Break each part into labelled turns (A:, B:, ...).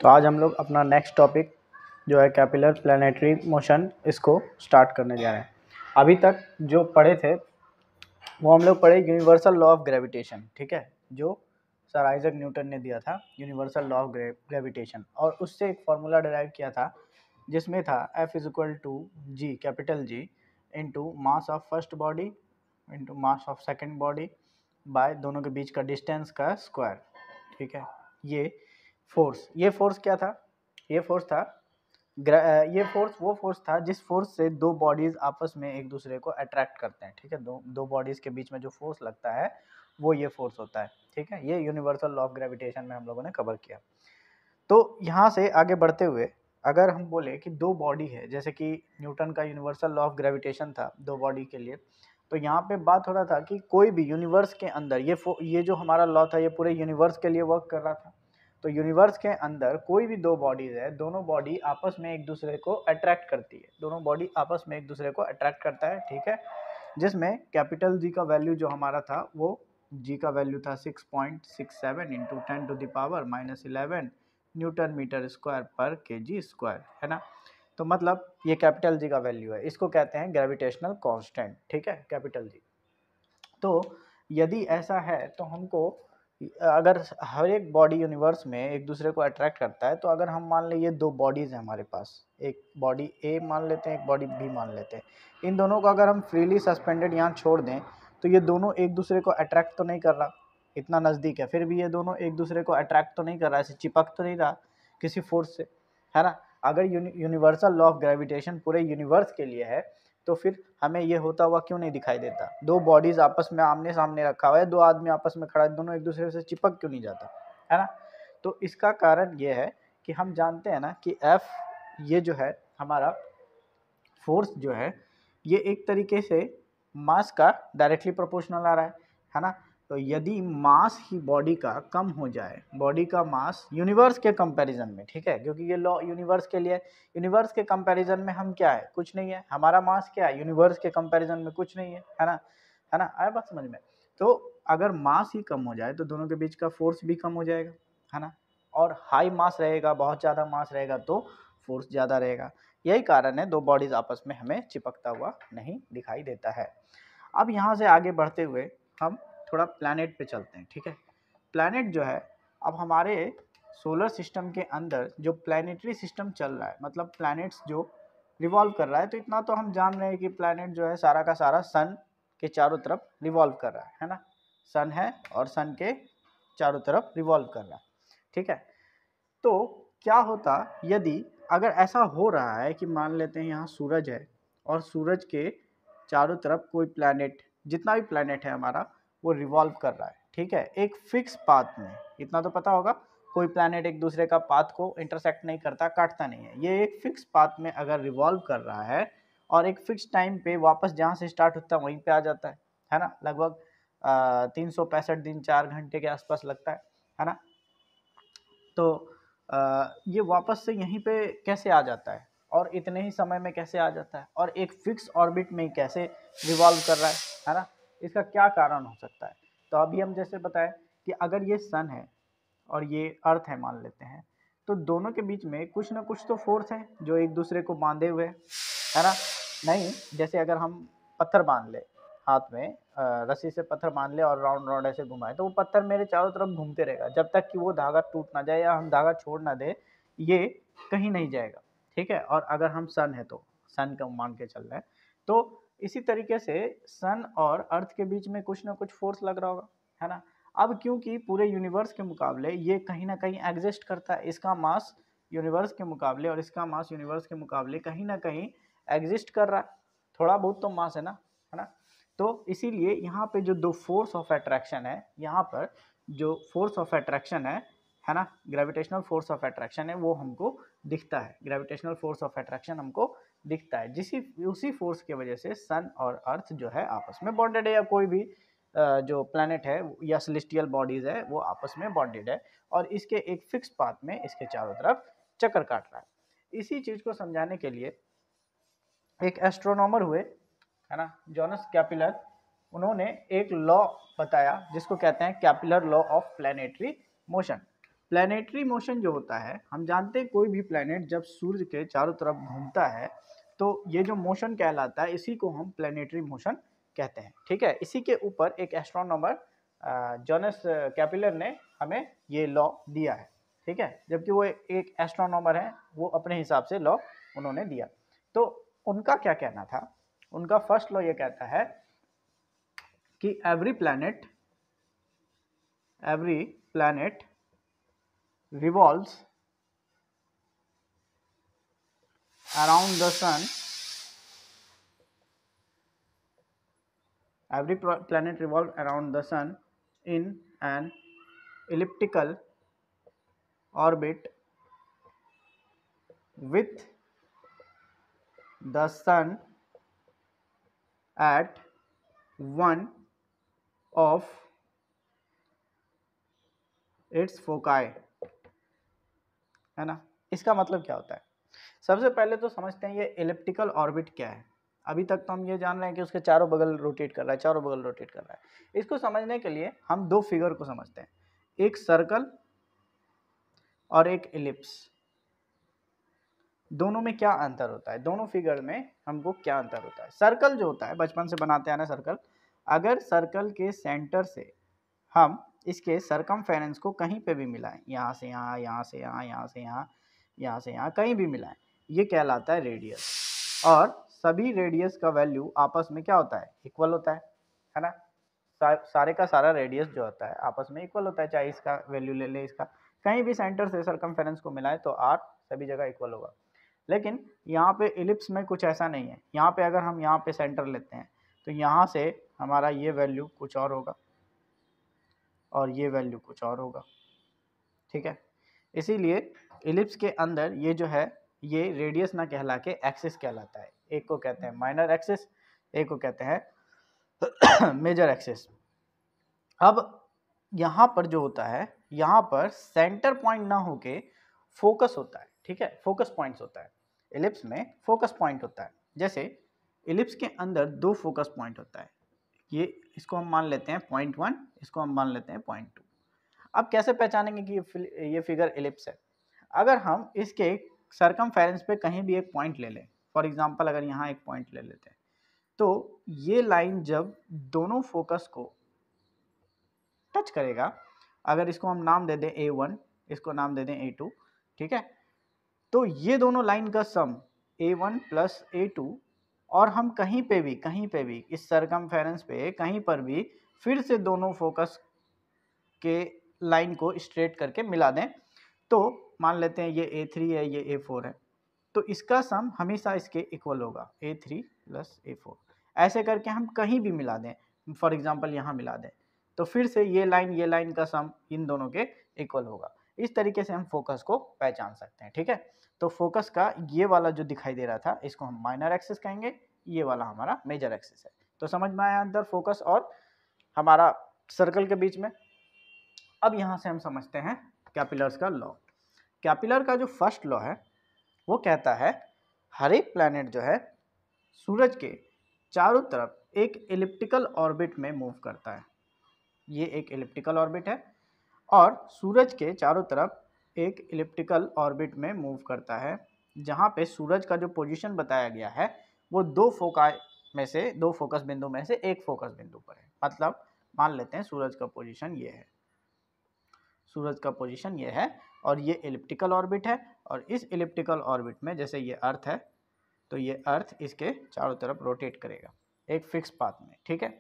A: तो आज हम लोग अपना नेक्स्ट टॉपिक जो है कैपिलर प्लैनेटरी मोशन इसको स्टार्ट करने जा रहे हैं। अभी तक जो पढ़े थे वो हम लोग पढ़े यूनिवर्सल लॉ ऑफ ग्रेविटेशन, ठीक है, जो सर आइजैक न्यूटन ने दिया था यूनिवर्सल लॉ ऑफ ग्रेविटेशन, और उससे एक फार्मूला डिराइव किया था जिसमें था F is equal to G, capital G, into mass of first body into mass of second body by दोनों के बीच का डिस्टेंस का स्क्वायर, ठीक है। ये फोर्स क्या था? ये फोर्स था वो फोर्स था जिस फोर्स से दो बॉडीज आपस में एक दूसरे को अट्रैक्ट करते हैं, ठीक है। दो बॉडीज के बीच में जो फोर्स लगता है वो ये फोर्स होता है, ठीक है। ये यूनिवर्सल लॉ ऑफ ग्रेविटेशन में हम लोगों ने कवर किया। तो यहाँ से आगे बढ़ते हुए अगर हम बोले कि दो बॉडी है, जैसे कि न्यूटन का यूनिवर्सल लॉ ऑफ ग्रेविटेशन था दो बॉडी के लिए, तो यहाँ पे बात हो रहा था कि कोई भी यूनिवर्स के अंदर ये जो हमारा लॉ था ये पूरे यूनिवर्स के लिए वर्क कर रहा था। तो यूनिवर्स के अंदर कोई भी दो बॉडीज है, दोनों बॉडी आपस में एक दूसरे को अट्रैक्ट करती है, दोनों बॉडी आपस में एक दूसरे को अट्रैक्ट करता है, ठीक है। जिसमें कैपिटल जी का वैल्यू जो हमारा था वो जी का वैल्यू था 6.67 इंटू 10⁻⁻11 न्यूटन मीटर स्क्वायर पर केजी स्क्वायर, है ना। तो मतलब ये कैपिटल जी का वैल्यू है, इसको कहते हैं ग्रेविटेशनल कांस्टेंट, ठीक है, कैपिटल जी। तो यदि ऐसा है तो हमको अगर हर एक बॉडी यूनिवर्स में एक दूसरे को अट्रैक्ट करता है, तो अगर हम मान लें ये दो बॉडीज हैं हमारे पास, एक बॉडी ए मान लेते हैं, एक बॉडी बी मान लेते हैं, इन दोनों को अगर हम फ्रीली सस्पेंडेड यहाँ छोड़ दें तो ये दोनों एक दूसरे को अट्रैक्ट तो नहीं कर रहा, इतना नज़दीक है, फिर भी ये दोनों एक दूसरे को अट्रैक्ट तो नहीं कर रहा, ऐसे चिपक तो नहीं रहा किसी फोर्स से, है ना। अगर यूनिवर्सल लॉ ऑफ ग्रेविटेशन पूरे यूनिवर्स के लिए है तो फिर हमें ये होता हुआ क्यों नहीं दिखाई देता? दो बॉडीज आपस में आमने सामने रखा हुआ है, दो आदमी आपस में खड़ा है, दोनों एक दूसरे से चिपक क्यों नहीं जाता, है ना। तो इसका कारण ये है कि हम जानते हैं ना कि F ये जो है हमारा फोर्स जो है ये एक तरीके से मास का डायरेक्टली प्रोपोर्शनल आ रहा है ना। तो यदि मास ही बॉडी का कम हो जाए, बॉडी का मास यूनिवर्स के कंपैरिजन में, ठीक है, क्योंकि ये लॉ यूनिवर्स के लिए, यूनिवर्स के कंपैरिजन में हम क्या है, कुछ नहीं है, हमारा मास क्या है यूनिवर्स के कंपैरिजन में कुछ नहीं है ना, है ना, आया बात समझ में। तो अगर मास ही कम हो जाए तो दोनों के बीच का फोर्स भी कम हो जाएगा, है ना। और हाई मास रहेगा, बहुत ज़्यादा मास रहेगा तो फोर्स ज़्यादा रहेगा। यही कारण है दो बॉडीज आपस में हमें चिपकता हुआ नहीं दिखाई देता है। अब यहाँ से आगे बढ़ते हुए हम थोड़ा प्लैनेट पे चलते हैं, ठीक है। प्लैनेट जो है, अब हमारे सोलर सिस्टम के अंदर जो प्लैनेटरी सिस्टम चल रहा है, मतलब प्लैनेट्स जो रिवॉल्व कर रहा है, तो इतना तो हम जान रहे हैं कि प्लैनेट जो है सारा का सारा सन के चारों तरफ रिवॉल्व कर रहा है ना। सन है और सन के चारों तरफ रिवॉल्व कर रहा है, ठीक है। तो क्या होता यदि अगर ऐसा हो रहा है कि मान लेते हैं यहाँ सूरज है और सूरज के चारों तरफ कोई प्लैनेट, जितना भी प्लैनेट है हमारा वो रिवॉल्व कर रहा है, ठीक है, एक फिक्स पाथ में। इतना तो पता होगा कोई प्लैनेट एक दूसरे का पाथ को इंटरसेक्ट नहीं करता, काटता नहीं है, ये एक फिक्स पाथ में अगर रिवॉल्व कर रहा है और एक फिक्स टाइम पे वापस जहाँ से स्टार्ट होता है वहीं पे आ जाता है ना। लगभग 365 दिन 4 घंटे के आसपास लगता है ना। तो ये वापस से यहीं पे कैसे आ जाता है और इतने ही समय में कैसे आ जाता है और एक फिक्स ऑर्बिट में कैसे रिवॉल्व कर रहा है ना। इसका क्या कारण हो सकता है? तो अभी हम जैसे बताएं कि अगर ये सन है और ये अर्थ है मान लेते हैं, तो दोनों के बीच में कुछ ना कुछ तो फोर्स है जो एक दूसरे को बांधे हुए है ना। नहीं, जैसे अगर हम पत्थर बांध ले हाथ में, रस्सी से पत्थर बांध ले और राउंड राउंड ऐसे घुमाए, तो वो पत्थर मेरे चारों तरफ घूमते रहेगा जब तक कि वो धागा टूट ना जाए या हम धागा छोड़ ना दे, ये कहीं नहीं जाएगा, ठीक है। और अगर हम सन है तो सन का मान के चल रहे हैं, तो इसी तरीके से सन और अर्थ के बीच में कुछ ना कुछ फोर्स लग रहा होगा, है ना। अब क्योंकि पूरे यूनिवर्स के मुकाबले ये कहीं ना कहीं एग्जिस्ट करता है, इसका मास यूनिवर्स के मुकाबले और इसका मास यूनिवर्स के मुकाबले कहीं ना कहीं एग्जिस्ट कर रहा है, थोड़ा बहुत तो मास है ना। तो इसीलिए यहाँ पे जो दो फोर्स ऑफ अट्रैक्शन है, यहाँ पर जो फोर्स ऑफ अट्रैक्शन है ना, ग्रेविटेशनल फोर्स ऑफ अट्रैक्शन है, वो हमको दिखता है, ग्रेविटेशनल फोर्स ऑफ अट्रैक्शन हमको दिखता है, उसी फोर्स की वजह से सन और अर्थ जो है आपस में बॉन्डेड है, या कोई भी जो प्लैनेट है या सेलेस्टियल बॉडीज है वो आपस में बॉन्डेड है और इसके एक फिक्स पाथ में इसके चारों तरफ चक्कर काट रहा है। इसी चीज को समझाने के लिए एक एस्ट्रोनॉमर हुए, है ना, जोनास कैपिलर, उन्होंने एक लॉ बताया जिसको कहते हैं Kepler law of planetary motion. Planetary motion जो होता है, हम जानते हैं कोई भी प्लैनेट जब सूर्य के चारों तरफ घूमता है तो ये जो मोशन कहलाता है, इसी को हम प्लैनेटरी मोशन कहते हैं। ठीक है, इसी के ऊपर एक एस्ट्रोनॉमर जोनास कैपिलर ने हमें ये लॉ दिया है। ठीक है, जबकि वो एक एस्ट्रोनॉमर है, वो अपने हिसाब से लॉ उन्होंने दिया। तो उनका क्या कहना था? उनका फर्स्ट लॉ ये कहता है कि every planet revolves around the sun. Every planet revolves around the sun in an elliptical orbit with the sun at one of its foci, है ना। इसका मतलब क्या होता है? सबसे पहले तो समझते हैं ये एलिप्टिकल ऑर्बिट क्या है। अभी तक तो हम ये जान रहे हैं कि उसके चारों बगल रोटेट कर रहा है, चारों बगल रोटेट कर रहा है। इसको समझने के लिए हम दो फिगर को समझते हैं, एक सर्कल और एक एलिप्स। दोनों में क्या अंतर होता है? दोनों फिगर में हमको क्या अंतर होता है? सर्कल जो होता है, बचपन से बनाते आना सर्कल, अगर सर्कल के सेंटर से हम इसके सरकमफेरेंस को कहीं पे भी मिलाएं, यहाँ से यहाँ, यहाँ से यहाँ, यहाँ से यहाँ, यहाँ से यहाँ, कहीं भी मिलाएं, ये कहलाता है रेडियस। और सभी रेडियस का वैल्यू आपस में क्या होता है? इक्वल होता है ना। सारे का सारा रेडियस जो होता है आपस में इक्वल होता है, चाहे इसका वैल्यू ले ले इसका, कहीं भी सेंटर से सरकमफेरेंस को मिलाएं तो आर सभी जगह इक्वल होगा। लेकिन यहाँ पे इलिप्स में कुछ ऐसा नहीं है। यहाँ पे अगर हम यहाँ पे सेंटर लेते हैं तो यहाँ से हमारा ये वैल्यू कुछ और होगा और ये वैल्यू कुछ और होगा। ठीक है, इसीलिए इलिप्स के अंदर ये जो है ये रेडियस ना कहला के एक्सिस कहलाता है। एक को कहते हैं माइनर एक्सिस, एक को कहते हैं मेजर एक्सिस। अब यहाँ पर जो होता है, यहाँ पर सेंटर पॉइंट ना होके फोकस होता है। ठीक है, फोकस पॉइंट्स होता है। इलिप्स में फोकस पॉइंट होता है। जैसे इलिप्स के अंदर दो फोकस पॉइंट होता है, ये इसको हम मान लेते हैं पॉइंट 1, इसको हम मान लेते हैं पॉइंट 2। अब कैसे पहचानेंगे कि ये फिगर इलिप्स है? अगर हम इसके सरकमफेरेंस पे कहीं भी एक पॉइंट ले लें, फॉर एग्जांपल अगर यहाँ एक पॉइंट ले लेते हैं, तो ये लाइन जब दोनों फोकस को टच करेगा, अगर इसको हम नाम दे दें A1, इसको नाम दे दें A2, ठीक है, तो ये दोनों लाइन का सम A1 प्लस A2, और हम कहीं पे भी इस सरकमफेरेंस पे कहीं पर भी फिर से दोनों फोकस के लाइन को स्ट्रेट करके मिला दें, तो मान लेते हैं ये A3 है, ये A4 है, तो इसका सम हमेशा इसके इक्वल होगा, A3 प्लस A4। ऐसे करके हम कहीं भी मिला दें, फॉर एग्जांपल यहाँ मिला दें, तो फिर से ये लाइन का सम इन दोनों के इक्वल होगा। इस तरीके से हम फोकस को पहचान सकते हैं। ठीक है, तो फोकस का ये वाला जो दिखाई दे रहा था, इसको हम माइनर एक्सिस कहेंगे, ये वाला हमारा मेजर एक्सिस है। तो समझ में आया अंतर फोकस और हमारा सर्कल के बीच में। अब यहाँ से हम समझते हैं कैपिलर्स का लॉ। कैपिलर का जो फर्स्ट लॉ है वो कहता है हर एक प्लैनेट जो है सूरज के चारों तरफ एक एलिप्टिकल ऑर्बिट में मूव करता है। ये एक एलिप्टिकल ऑर्बिट है और सूरज के चारों तरफ एक एलिप्टिकल ऑर्बिट में मूव करता है, जहाँ पे सूरज का जो पोजीशन बताया गया है वो दो फोकस बिंदु में से एक फोकस बिंदु पर है। मतलब मान लेते हैं सूरज का पोजीशन ये है, सूरज का पोजीशन ये है और ये एलिप्टिकल ऑर्बिट है, और इस एलिप्टिकल ऑर्बिट में जैसे ये अर्थ है तो ये अर्थ इसके चारों तरफ रोटेट करेगा एक फिक्स पाथ में। ठीक है,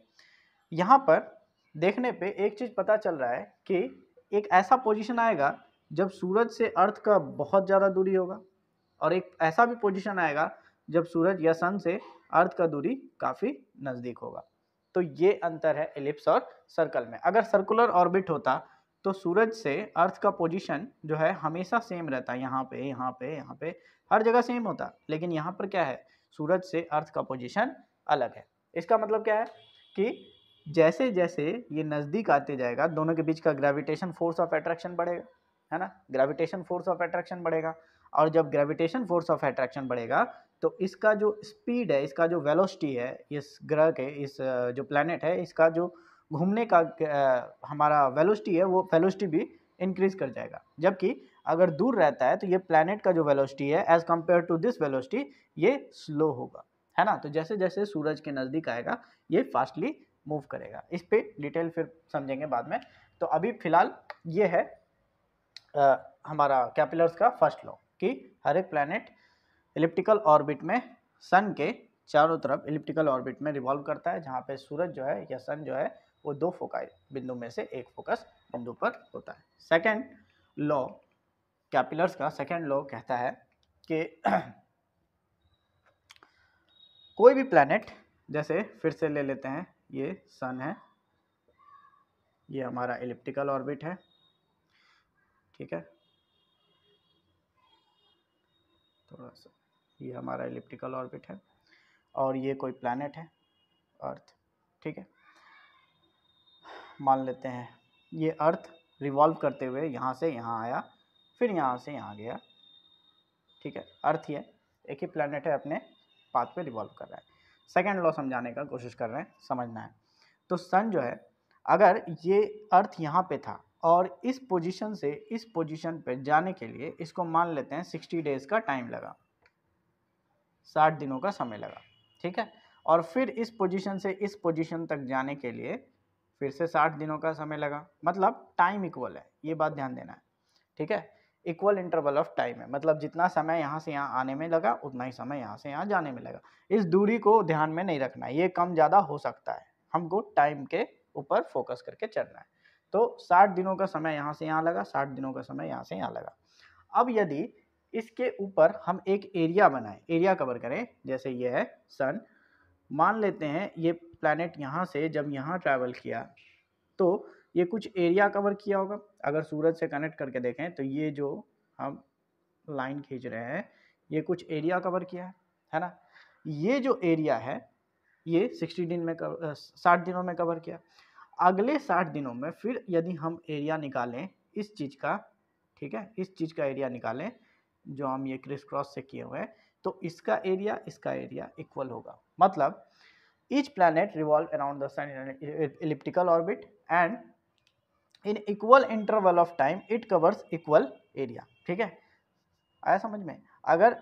A: यहाँ पर देखने पे एक चीज़ पता चल रहा है कि एक ऐसा पोजीशन आएगा जब सूरज से अर्थ का बहुत ज़्यादा दूरी होगा, और एक ऐसा भी पोजीशन आएगा जब सूरज या सन से अर्थ का दूरी काफ़ी नज़दीक होगा। तो ये अंतर है एलिप्स और सर्कल में। अगर सर्कुलर ऑर्बिट होता तो सूरज से अर्थ का पोजीशन जो है हमेशा सेम रहता, यहाँ पे यहाँ पे यहाँ पे हर जगह सेम होता। लेकिन यहाँ पर क्या है, सूरज से अर्थ का पोजीशन अलग है। इसका मतलब क्या है कि जैसे जैसे ये नज़दीक आते जाएगा, दोनों के बीच का ग्रेविटेशन फोर्स ऑफ अट्रैक्शन बढ़ेगा, है ना। ग्रेविटेशन फोर्स ऑफ अट्रैक्शन बढ़ेगा, और जब ग्रेविटेशन फोर्स ऑफ अट्रैक्शन बढ़ेगा तो इसका जो स्पीड है, इसका जो वेलोसिटी है, इस ग्रह के, इस जो प्लैनेट है, इसका जो घूमने का हमारा वेलोसिटी है, वो वेलोसिटी भी इंक्रीज कर जाएगा, जबकि अगर दूर रहता है तो ये प्लैनेट का जो वेलोसिटी है as compared to this velocity ये स्लो होगा, है ना। तो जैसे जैसे सूरज के नज़दीक आएगा ये फास्टली मूव करेगा। इस पे डिटेल फिर समझेंगे बाद में। तो अभी फिलहाल ये है हमारा कैपिलर्स का फर्स्ट लॉ कि हर एक प्लैनेट इलिप्टिकल ऑर्बिट में सन के चारों तरफ इलिप्टिकल ऑर्बिट में रिवॉल्व करता है, जहाँ पे सूरज जो है या सन जो है वो दो फोकाई बिंदु में से एक फोकस बिंदु पर होता है। सेकंड लॉ कैपिलर्स का सेकंड लॉ कहता है कि कोई भी प्लैनेट, जैसे फिर से ले लेते हैं, ये सन है, ये हमारा इलिप्टिकल ऑर्बिट है, ठीक है, थोड़ा सा ये हमारा इलिप्टिकल ऑर्बिट है, और ये कोई प्लैनेट है अर्थ, ठीक है। मान लेते हैं ये अर्थ रिवॉल्व करते हुए यहाँ से यहाँ आया, फिर यहाँ से यहाँ गया, ठीक है। अर्थ ये एक ही प्लैनेट है, अपने पाथ पे रिवॉल्व कर रहा है। सेकंड लॉ समझाने का कोशिश कर रहे हैं, समझना है। तो सन जो है, अगर ये अर्थ यहाँ पे था और इस पोजीशन से इस पोजीशन पे जाने के लिए इसको मान लेते हैं 60 डेज का टाइम लगा, 60 दिनों का समय लगा, ठीक है। और फिर इस पोजीशन से इस पोजीशन तक जाने के लिए फिर से 60 दिनों का समय लगा, मतलब टाइम इक्वल है, ये बात ध्यान देना है, ठीक है। इक्वल इंटरवल ऑफ टाइम है, मतलब जितना समय यहाँ से यहाँ आने में लगा उतना ही समय यहाँ से यहाँ जाने में लगा। इस दूरी को ध्यान में नहीं रखना है, ये कम ज़्यादा हो सकता है, हमको टाइम के ऊपर फोकस करके चलना है। तो 60 दिनों का समय यहाँ से यहाँ लगा, 60 दिनों का समय यहाँ से यहाँ लगा। अब यदि इसके ऊपर हम एक एरिया बनाएं, एरिया कवर करें, जैसे ये है सन, मान लेते हैं ये प्लैनेट यहाँ से जब यहाँ ट्रैवल किया तो ये कुछ एरिया कवर किया होगा। अगर सूरज से कनेक्ट करके देखें तो ये जो हम लाइन खींच रहे हैं ये कुछ एरिया कवर किया है ना। ये जो एरिया है ये 60 दिन में 60 दिनों में कवर किया। अगले 60 दिनों में फिर यदि हम एरिया निकालें इस चीज़ का, ठीक है, इस चीज़ का एरिया निकालें जो हम ये क्रिस क्रॉस से किए हुए हैं, तो इसका एरिया इक्वल होगा। मतलब each planet revolve around the sun in an elliptical orbit and in equal interval of time it covers equal area, ठीक है, आया समझ में। अगर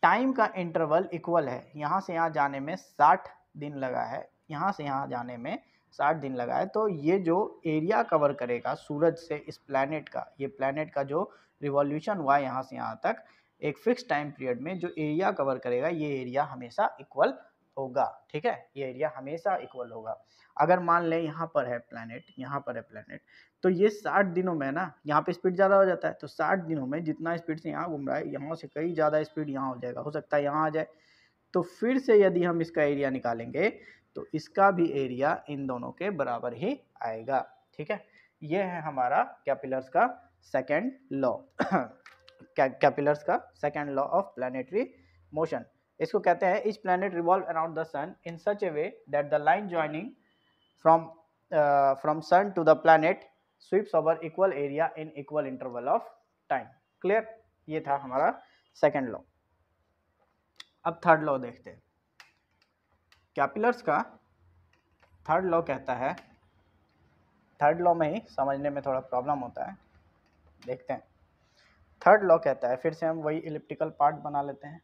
A: टाइम का इंटरवल इक्वल है, यहाँ से यहाँ जाने में 60 दिन लगा है, यहाँ से यहाँ जाने में 60 दिन लगा है, तो ये जो एरिया कवर करेगा सूरज से इस प्लैनेट का, ये प्लैनेट का जो रिवॉल्यूशन हुआ है यहाँ से यहाँ तक एक फिक्स टाइम पीरियड में, जो एरिया कवर करेगा ये एरिया हमेशा इक्वल होगा, ठीक है, ये एरिया हमेशा इक्वल होगा। अगर मान लें यहाँ पर है प्लैनेट, यहाँ पर है प्लैनेट, तो ये 60 दिनों में ना यहाँ पे स्पीड ज़्यादा हो जाता है, तो 60 दिनों में जितना स्पीड से यहाँ घूम रहा है यहाँ से कई ज़्यादा स्पीड यहाँ हो जाएगा, हो सकता है यहाँ आ जाए। तो फिर से यदि हम इसका एरिया निकालेंगे तो इसका भी एरिया इन दोनों के बराबर ही आएगा, ठीक है। ये है हमारा कैपिलर्स का सेकेंड लॉ कैपिलर्स का second law of planetary motion. इसको कहते हैं each planet revolve around the sun in such a way that the line joining from sun to the planet sweeps over equal area in equal interval of time। Clear, ये था हमारा second law. अब third law देखते हैं। कैपिलर्स का third law कहता है, third law में ही समझने में थोड़ा प्रॉब्लम होता है, देखते हैं। थर्ड लॉ कहता है, फिर से हम वही इलिप्टिकल पार्ट बना लेते हैं,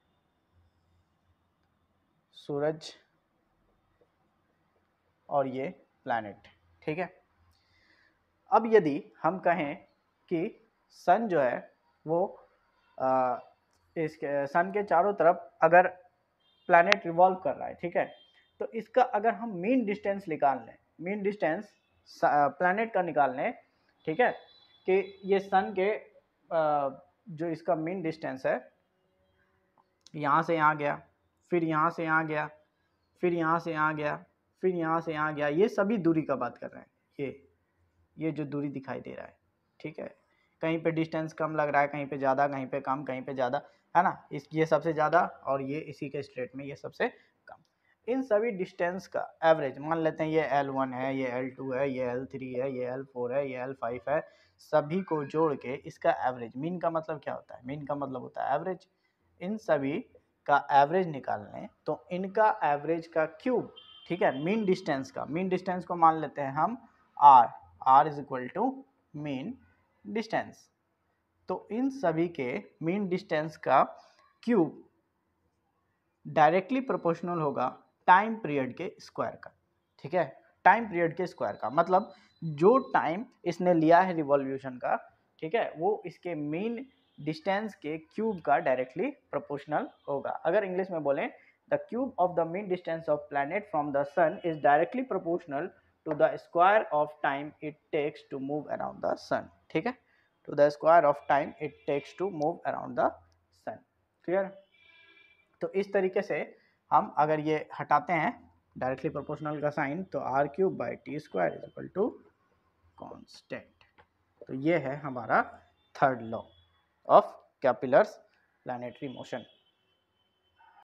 A: सूरज और ये प्लैनेट, ठीक है। अब यदि हम कहें कि सन जो है वो इसके सन के चारों तरफ अगर प्लैनेट रिवॉल्व कर रहा है, ठीक है, तो इसका अगर हम मीन डिस्टेंस निकाल लें, मीन डिस्टेंस प्लैनेट का निकाल लें, ठीक है, कि ये सन के जो इसका मीन डिस्टेंस है, यहाँ से यहाँ गया, फिर यहाँ से यहाँ गया, फिर यहाँ से यहाँ गया, फिर यहाँ से यहाँ गया, ये सभी दूरी का बात कर रहे हैं। ये जो दूरी दिखाई दे रहा है, ठीक है, कहीं पे डिस्टेंस कम लग रहा है, कहीं पे ज़्यादा, कहीं पे कम, कहीं पे ज़्यादा, है ना। ये सबसे ज़्यादा और ये इसी के स्ट्रेट में ये सबसे कम। इन सभी डिस्टेंस का एवरेज मान लेते हैं, ये L1 है, ये L2 है, ये L3 है, ये L4 है, ये L5 है, सभी को जोड़ के इसका एवरेज, मीन का मतलब क्या होता है, मीन का मतलब होता है एवरेज, इन सभी का एवरेज निकाल लें तो इनका एवरेज का क्यूब, ठीक है, मीन डिस्टेंस का, मीन डिस्टेंस को मान लेते हैं हम R is equal to mean distance. तो इन सभी के मीन डिस्टेंस का क्यूब डायरेक्टली प्रोपोर्शनल होगा टाइम पीरियड के स्क्वायर का। ठीक है, टाइम पीरियड के स्क्वायर का मतलब जो टाइम इसने लिया है रिवॉल्यूशन का, ठीक है, वो इसके मीन डिस्टेंस के क्यूब का डायरेक्टली प्रोपोर्शनल होगा। अगर इंग्लिश में बोलें, the cube of the mean distance of planet from the sun is directly proportional to the square of time it takes to move around the sun. ठीक है, to the square of time it takes to move around the sun. Clear? तो इस तरीके से हम अगर ये हटाते हैं डायरेक्टली प्रोपोर्शनल का साइन, तो R cube by T square is equal to constant. तो ये है हमारा third law of Kepler's planetary motion.